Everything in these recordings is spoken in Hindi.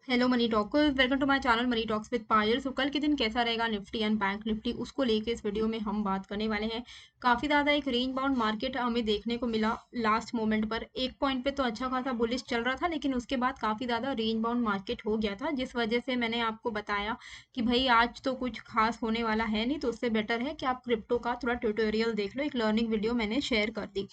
Hello money talkers, welcome to my channel money talks with Payal. So कल के दिन कैसा रहेगा निफ्टी एंड बैंक निफ्टी, उसको लेके इस वीडियो में हम बात करने वाले हैं। काफ़ी ज़्यादा एक रेंज बाउंड मार्केट हमें देखने को मिला लास्ट मोमेंट पर। एक पॉइंट पे तो अच्छा खासा बुलिश चल रहा था, लेकिन उसके बाद काफ़ी ज़्यादा रेंज बाउंड मार्केट हो गया था, जिस वजह से मैंने आपको बताया कि भाई आज तो कुछ खास होने वाला है नहीं, तो उससे बेटर है कि आप क्रिप्टो का थोड़ा ट्यूटोरियल देख लो। एक लर्निंग वीडियो मैंने शेयर कर दी।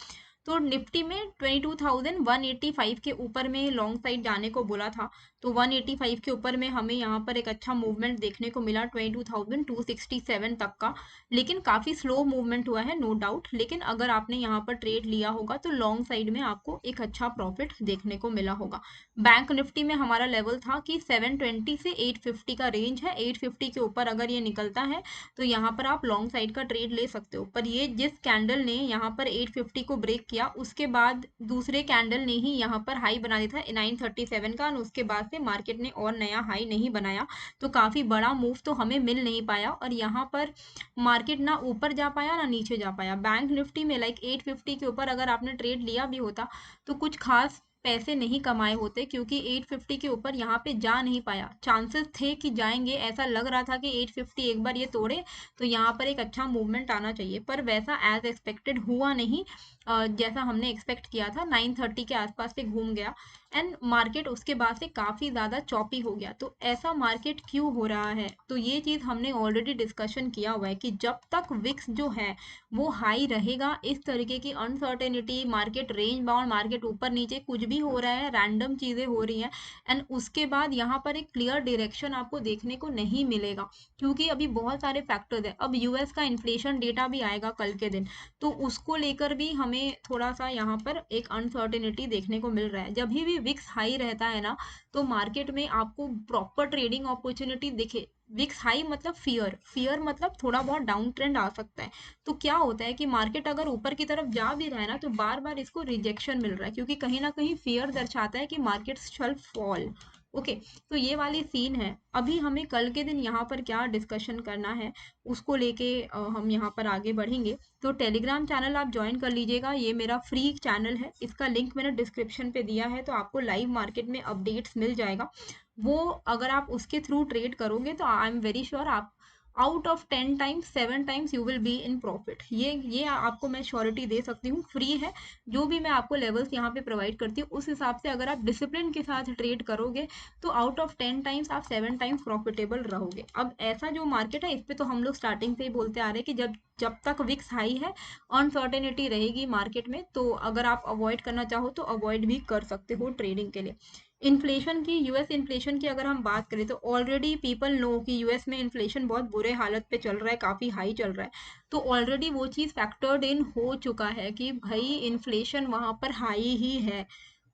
तो निफ्टी में 22,185 के ऊपर में लॉन्ग साइड जाने को बोला था। तो 185 के ऊपर में हमें यहाँ पर एक अच्छा मूवमेंट देखने को मिला 22,267 तक का। लेकिन काफ़ी स्लो मूवमेंट हुआ है, नो डाउट। लेकिन अगर आपने यहाँ पर ट्रेड लिया होगा तो लॉन्ग साइड में आपको एक अच्छा प्रॉफिट देखने को मिला होगा। बैंक निफ्टी में हमारा लेवल था कि 720 से 850 का रेंज है। 850 के ऊपर अगर ये निकलता है तो यहाँ पर आप लॉन्ग साइड का ट्रेड ले सकते हो। पर ये जिस कैंडल ने यहाँ पर 850 को ब्रेक किया, उसके बाद दूसरे कैंडल ने ही यहाँ पर हाई बना दिया था 937 का, और उसके बाद से मार्केट ने और नया हाई नहीं बनाया। तो काफी बड़ा मूव तो हमें मिल नहीं पाया, और यहाँ पर मार्केट ना ऊपर जा पाया ना नीचे जा पाया। बैंक निफ्टी में लाइक 850 के ऊपर अगर आपने ट्रेड लिया भी होता तो कुछ खास पैसे नहीं कमाए होते, क्योंकि 850 के ऊपर यहाँ पे जा नहीं पाया। चांसेस थे कि जाएंगे, ऐसा लग रहा था कि 850 एक बार ये तोड़े तो यहाँ पर एक अच्छा मूवमेंट आना चाहिए, पर वैसा एज एक्सपेक्टेड हुआ नहीं। जैसा हमने एक्सपेक्ट किया था 930 के आसपास से घूम गया, एंड मार्केट उसके बाद से काफ़ी ज़्यादा चॉपी हो गया। तो ऐसा मार्केट क्यों हो रहा है, तो ये चीज़ हमने ऑलरेडी डिस्कशन किया हुआ है कि जब तक विक्स जो है वो हाई रहेगा, इस तरीके की uncertainty, market range bound, market ऊपर नीचे कुछ भी हो रहा है, रैंडम चीज़ें हो रही हैं, एंड उसके बाद यहाँ पर एक क्लियर डायरेक्शन आपको देखने को नहीं मिलेगा। क्योंकि अभी बहुत सारे फैक्टर्स है। अब यूएस का इन्फ्लेशन डेटा भी आएगा कल के दिन, तो उसको लेकर भी हमें थोड़ा सा यहाँ पर एक अनसर्टेनिटी देखने को मिल रहा है। जब भी विक्स हाई रहता है ना, तो मार्केट में आपको प्रॉपर ट्रेडिंग अपॉर्चुनिटी दिखे। विक्स हाई मतलब फियर, फियर मतलब थोड़ा बहुत डाउन ट्रेंड आ सकता है। तो क्या होता है कि मार्केट अगर ऊपर की तरफ जा भी रहा है ना, तो बार बार इसको रिजेक्शन मिल रहा है, क्योंकि कहीं ना कहीं फियर दर्शाता है कि मार्केट शैल फॉल। ओके, तो ये वाली सीन है। अभी हमें कल के दिन यहाँ पर क्या डिस्कशन करना है, उसको लेके हम यहाँ पर आगे बढ़ेंगे। तो टेलीग्राम चैनल आप ज्वाइन कर लीजिएगा, ये मेरा फ्री चैनल है, इसका लिंक मैंने डिस्क्रिप्शन पे दिया है। तो आपको लाइव मार्केट में अपडेट्स मिल जाएगा। वो अगर आप उसके थ्रू ट्रेड करोगे तो आई एम वेरी श्योर आप out of 10 times 7 times you will be in profit. ये आपको मैं श्योरिटी दे सकती हूँ, फ्री है। जो भी मैं आपको लेवल्स यहाँ पे प्रोवाइड करती हूँ, उस हिसाब से अगर आप डिसिप्लिन के साथ ट्रेड करोगे तो आउट ऑफ 10 टाइम्स आप 7 टाइम्स प्रॉफिटेबल रहोगे। अब ऐसा जो मार्केट है, इस पे तो हम लोग स्टार्टिंग से ही बोलते आ रहे हैं कि जब जब तक विक्स हाई है, अनसर्टेनिटी रहेगी मार्केट में, तो अगर आप अवॉइड करना चाहो तो अवॉइड भी कर सकते हो ट्रेडिंग के लिए। इन्फ्लेशन की, यूएस इन्फ्लेशन की अगर हम बात करें तो ऑलरेडी पीपल नो कि यूएस में इन्फ्लेशन बहुत बुरे हालत पे चल रहा है, काफ़ी हाई चल रहा है। तो ऑलरेडी वो चीज़ फैक्टर्ड इन हो चुका है कि भाई इन्फ्लेशन वहाँ पर हाई ही है।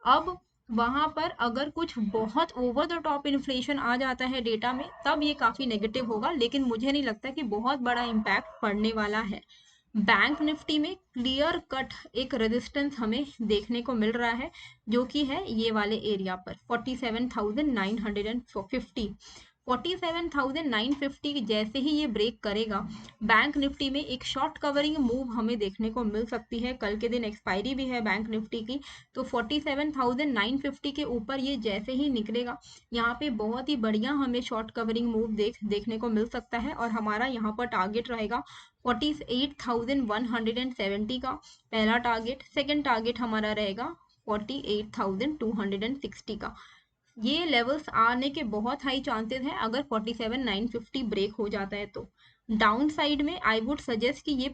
अब वहाँ पर अगर कुछ बहुत ओवर द टॉप इन्फ्लेशन आ जाता है डेटा में, तब ये काफ़ी नेगेटिव होगा, लेकिन मुझे नहीं लगता कि बहुत बड़ा इम्पैक्ट पड़ने वाला है। बैंक निफ्टी में क्लियर कट एक रेजिस्टेंस हमें देखने को मिल रहा है, जो कि है ये वाले एरिया पर 47,950। 47,950 जैसे ही ये ब्रेक करेगा, बैंक निफ्टी में एक शॉर्ट कवरिंग मूव हमें देखने को मिल सकती है। कल के दिन एक्सपायरी भी है बैंक निफ्टी की। तो 47,950 के ऊपर ये जैसे ही निकलेगा, यहाँ पे बहुत ही बढ़िया हमें शॉर्ट कवरिंग मूव देखने को मिल सकता है, और हमारा यहाँ पर टारगेट रहेगा 48,170 का पहला टारगेट। सेकंड टारगेट हमारा रहेगा 48,260 का। ये लेवल्स आने के बहुत हाई चांसेस हैं अगर 47,950 ब्रेक हो जाता है तो। डाउन साइड में आई वुड सजेस्ट कि ये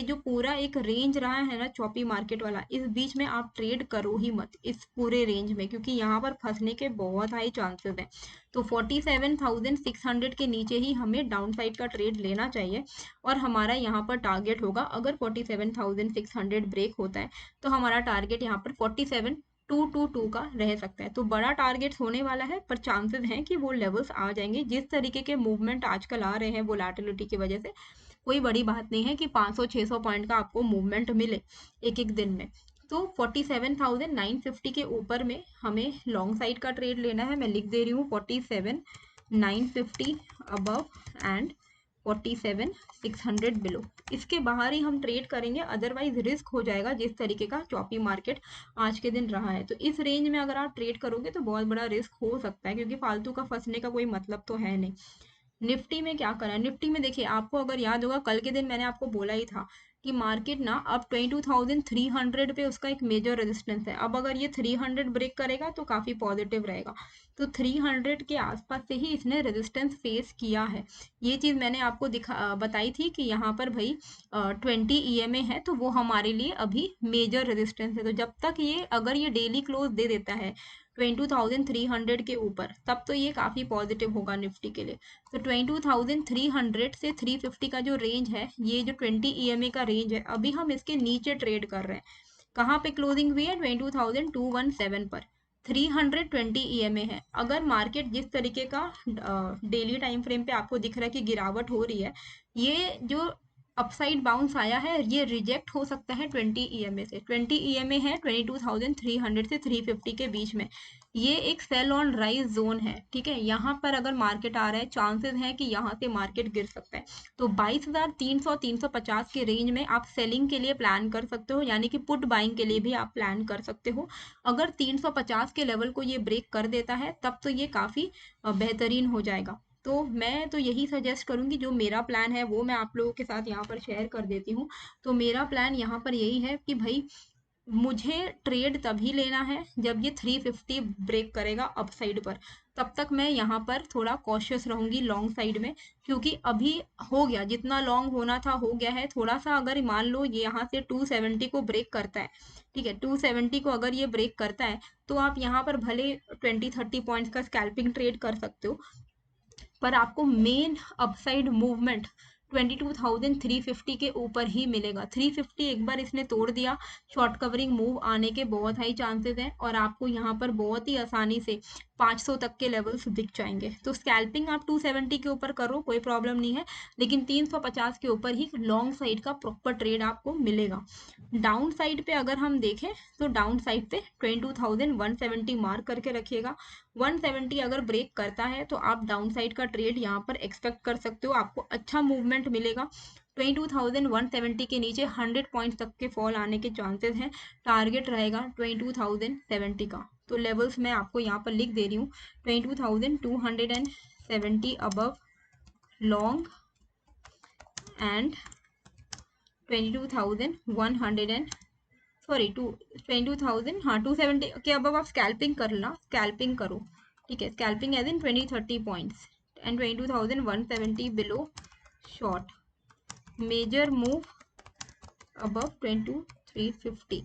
जो पूरा एक रेंज रहा है ना चॉपी मार्केट वाला, इस बीच में आप ट्रेड करो ही मत इस पूरे रेंज में, क्योंकि यहाँ पर फंसने के बहुत हाई चांसेस हैं। तो 47,600 के नीचे ही हमें डाउन साइड का ट्रेड लेना चाहिए, और हमारा यहाँ पर टारगेट होगा, अगर 47,600 ब्रेक होता है तो हमारा टारगेट यहाँ पर 47,222 का रह सकता है। तो बड़ा टारगेट होने वाला है, पर चांसेस हैं कि वो लेवल्स आ जाएंगे। जिस तरीके के मूवमेंट आजकल आ रहे हैं वोलेटिलिटी की वजह से, कोई बड़ी बात नहीं है कि 500-600 पॉइंट का आपको मूवमेंट मिले एक एक दिन में। तो 47,950 के ऊपर में हमें लॉन्ग साइड का ट्रेड लेना है। मैं लिख दे रही हूँ 47,950 अबव एंड 47,600 बिलो। इसके बाहर ही हम ट्रेड करेंगे, अदरवाइज रिस्क हो जाएगा जिस तरीके का चॉपी मार्केट आज के दिन रहा है। तो इस रेंज में अगर आप ट्रेड करोगे तो बहुत बड़ा रिस्क हो सकता है, क्योंकि फालतू का फंसने का कोई मतलब तो है नहीं। निफ्टी में क्या करा है? निफ्टी में देखिए, आपको अगर याद होगा कल के दिन मैंने आपको बोला ही था कि मार्केट ना अब 22,300 पे उसका एक मेजर रेजिस्टेंस है। अब अगर ये 300 ब्रेक करेगा तो काफी पॉजिटिव रहेगा। तो 300 के आसपास से ही इसने रेजिस्टेंस फेस किया है। ये चीज मैंने आपको बताई थी कि यहाँ पर भाई 20 EMA है, तो वो हमारे लिए अभी मेजर रेजिस्टेंस है। तो जब तक ये अगर ये डेली क्लोज दे देता है 22,300 के ऊपर, तब तो ये काफी पॉजिटिव होगा निफ्टी के लिए। तो 22,300 से 350 का जो रेंज है, ये जो 20 EMA का रेंज है, अभी हम इसके नीचे ट्रेड कर रहे हैं। कहाँ पे क्लोजिंग हुई है? 22,217 पर। 320 EMA है। अगर मार्केट जिस तरीके का डेली टाइम फ्रेम पे आपको दिख रहा है कि गिरावट हो रही है, ये जो अपसाइड बाउंस आया है ये रिजेक्ट हो सकता है 20 EMA से। 20 EMA है 22,300 से 350 के बीच में। ये एक सेल ऑन राइज जोन है, ठीक है। यहाँ पर अगर मार्केट आ रहा है, चांसेस हैं कि यहाँ से मार्केट गिर सकता है। तो 22,300 350 के रेंज में आप सेलिंग के लिए प्लान कर सकते हो, यानी कि पुट बाइंग के लिए भी आप प्लान कर सकते हो। अगर 350 के लेवल को ये ब्रेक कर देता है तब तो ये काफी बेहतरीन हो जाएगा। तो मैं तो यही सजेस्ट करूंगी, जो मेरा प्लान है वो मैं आप लोगों के साथ यहाँ पर शेयर कर देती हूँ। तो मेरा प्लान यहाँ पर यही है कि भाई मुझे ट्रेड तभी लेना है जब ये 350 ब्रेक करेगा अपसाइड पर। तब तक मैं यहाँ पर थोड़ा कॉशियस रहूंगी लॉन्ग साइड में, क्योंकि अभी हो गया जितना लॉन्ग होना था हो गया है। थोड़ा सा अगर मान लो ये यहाँ से 270 को ब्रेक करता है, ठीक है, 270 को अगर ये ब्रेक करता है तो आप यहाँ पर भले 20-30 पॉइंट्स का स्कैल्पिंग ट्रेड कर सकते हो, पर आपको मेन अपसाइड मूवमेंट 22,350 के ऊपर ही मिलेगा। 350 एक बार इसने तोड़ दिया, शॉर्ट कवरिंग मूव आने के बहुत हाई चांसेस हैं, और आपको यहाँ पर बहुत ही आसानी से 500 तक के लेवल्स दिख जाएंगे। तो स्कैल्पिंग आप 270 के ऊपर करो, कोई प्रॉब्लम नहीं है, लेकिन 350 के ऊपर ही लॉन्ग साइड का प्रॉपर ट्रेड आपको मिलेगा। डाउन साइड पे अगर हम देखें तो डाउन साइड पे 22,170 मार्क करके रखिएगा। 170 अगर ब्रेक करता है तो आप डाउन साइड का ट्रेड यहाँ पर एक्सपेक्ट कर सकते हो, आपको अच्छा मूवमेंट मिलेगा। 22,170 के नीचे 100 पॉइंट्स तक के फॉल आने के चांसेस हैं। टारगेट रहेगा 22,070 का। तो लेवल्स मैं आपको यहाँ पर लिख दे रही हूँ, 22,270 अबव लॉन्ग एंड 22,100 सॉरी 22,000, हाँ 270 के अबव आप स्कैल्पिंग कर ला, स्कैल्पिंग करो, ठीक है। Scalping edge in 20-30 points and 22,170 below short, major move above 2350।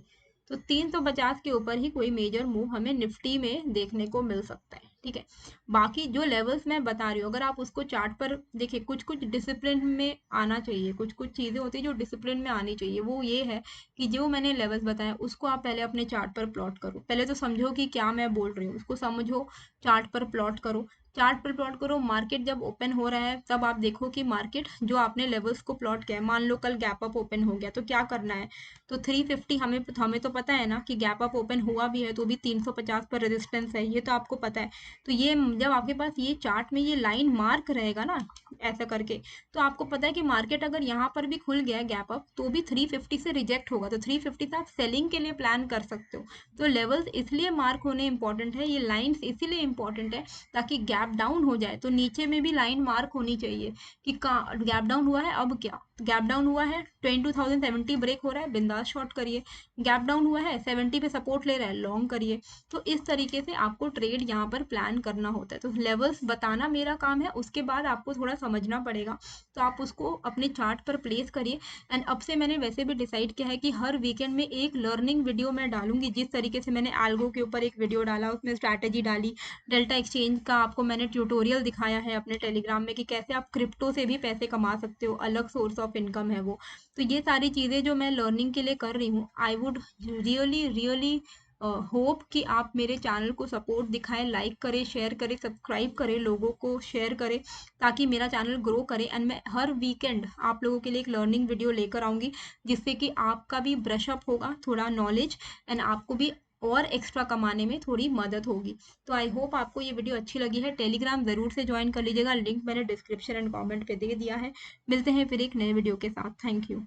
तो 350 के ऊपर ही कोई मेजर मूव हमें निफ्टी में देखने को मिल सकता है, ठीक है। बाकी जो लेवल्स मैं बता रही हूँ, अगर आप उसको चार्ट पर देखिए, कुछ कुछ डिसिप्लिन में आना चाहिए, कुछ कुछ चीजें होती है जो डिसिप्लिन में आनी चाहिए। वो ये है कि जो मैंने लेवल्स बताया उसको आप पहले अपने चार्ट पर प्लॉट करो। पहले तो समझो कि क्या मैं बोल रही हूँ, उसको समझो, चार्ट पर प्लॉट करो। चार्ट पर प्लॉट करो, मार्केट जब ओपन हो रहा है तब आप देखो कि मार्केट जो आपने लेवल्स को प्लॉट किया है, मान लो कल गैप अप ओपन हो गया तो क्या करना है। तो 350 हमें तो पता है ना कि गैप अप ओपन हुआ भी है तो भी 350 पर रेजिस्टेंस है, ये तो आपको पता है। तो ये जब आपके पास ये चार्ट में ये लाइन मार्क रहेगा ना ऐसा करके, तो आपको पता है कि मार्केट अगर यहाँ पर भी खुल गया गैप अप तो भी 350 से रिजेक्ट होगा, तो 350 से आप सेलिंग के लिए प्लान कर सकते हो। तो लेवल्स इसलिए मार्क होने इंपॉर्टेंट है, ये लाइन्स इसीलिए इंपॉर्टेंट है ताकि गैप डाउन हो जाए तो नीचे में भी लाइन मार्क होनी चाहिए कि गैप डाउन हुआ है। अब क्या गैप डाउन हुआ है, 22,070 ब्रेक हो रहा है, बिंदास शॉर्ट करिए। गैप डाउन हुआ है, 70 पे सपोर्ट ले रहा है, लॉन्ग करिए। तो इस तरीके से आपको ट्रेड यहाँ पर प्लान करना होता है। तो लेवल्स बताना मेरा काम है, उसके बाद आपको थोड़ा समझना पड़ेगा, तो आप उसको अपने चार्ट पर प्लेस करिए। एंड अब से मैंने वैसे भी डिसाइड किया है कि हर वीकेंड में एक लर्निंग वीडियो मैं डालूंगी। जिस तरीके से मैंने एल्गो के ऊपर एक वीडियो डाला, उसमें स्ट्रैटेजी डाली, डेल्टा एक्सचेंज का आपको मैंने ट्यूटोरियल दिखाया है अपने टेलीग्राम में कि कैसे आप क्रिप्टो से भी पैसे कमा सकते हो, अलग सोर्स ऑफ इनकम है वो। तो ये सारी चीज़ें जो मैं लर्निंग के लिए कर रही हूँ, I would really really hope कि आप मेरे चैनल को सपोर्ट दिखाएं, लाइक करें, शेयर करें, सब्सक्राइब करें, लोगों को शेयर करें ताकि मेरा चैनल ग्रो करे। एंड मैं हर वीकेंड आप लोगों के लिए एक लर्निंग वीडियो लेकर आऊँगी जिससे कि आपका भी ब्रशअप होगा, थोड़ा नॉलेज, एंड आपको भी और एक्स्ट्रा कमाने में थोड़ी मदद होगी। तो आई होप आपको ये वीडियो अच्छी लगी है। टेलीग्राम ज़रूर से ज्वाइन कर लीजिएगा, लिंक मैंने डिस्क्रिप्शन एंड कमेंट पे दे दिया है। मिलते हैं फिर एक नए वीडियो के साथ। Thank you.